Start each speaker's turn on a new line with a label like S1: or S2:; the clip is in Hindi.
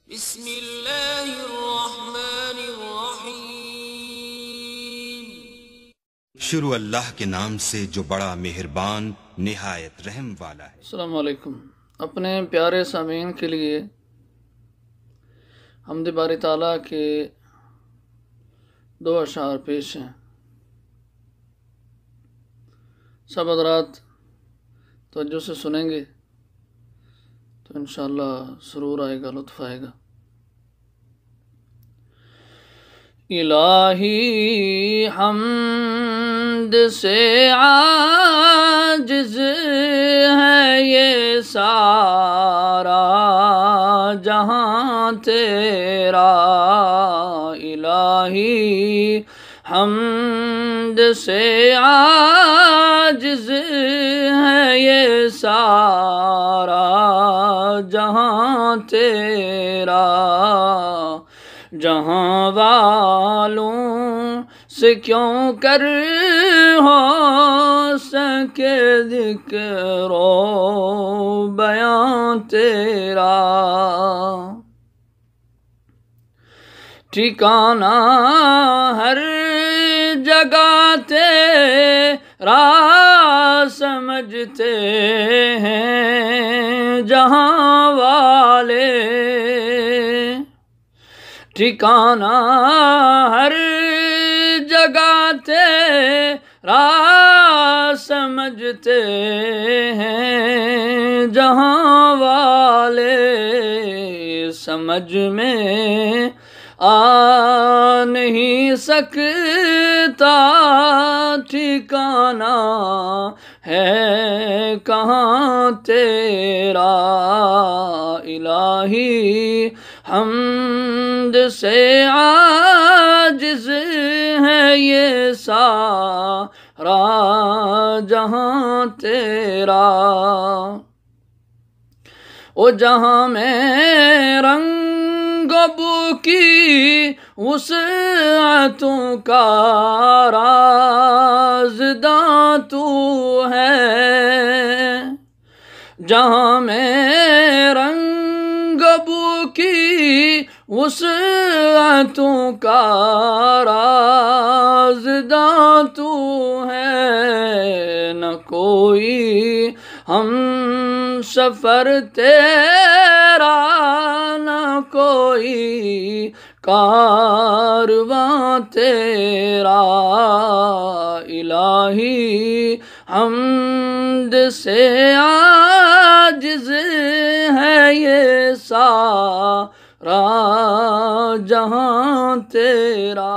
S1: बिस्मिल्लाहिर्रहमानिर्रहीम। शुरू अल्लाह के नाम से जो बड़ा मेहरबान निहायत रहम वाला है।
S2: अस्सलाम वालेकुम। अपने प्यारे सामीन के लिए हम्द बारी ताला के दो अशार पेश हैं। सब हज़रात तवज्जो से सुनेंगे तो इंशाअल्लाह सुरूर आएगा, लुत्फ़ आएगा। इलाही हम्द से आजिज़ है ये सारा जहां तेरा। इलाही हम्द से आजिज़ है ये सारा जहां तेरा। जहां वालों से क्यों कर हो सके ज़िक्रो बयां तेरा। ठिकाना हर जगह तेरा समझते हैं जहां वाले। ठिकाना हर जगह तेरा समझते हैं जहां वाले। समझ में आ नहीं सकता ठिकाना है कहाँ तेरा। इलाही हम्द से आजिज़ है ये सारा जहां तेरा। ओ जहां में रंगबू की वुसअतों का राज़दां तू है। जहां में रंगबू की वुसअतों का राज़दां तू है। न कोई हम सफ़र तेरा न कोई कारवां तेरा। इलाही हम्द से आजिज़ है ये सारा जहां तेरा।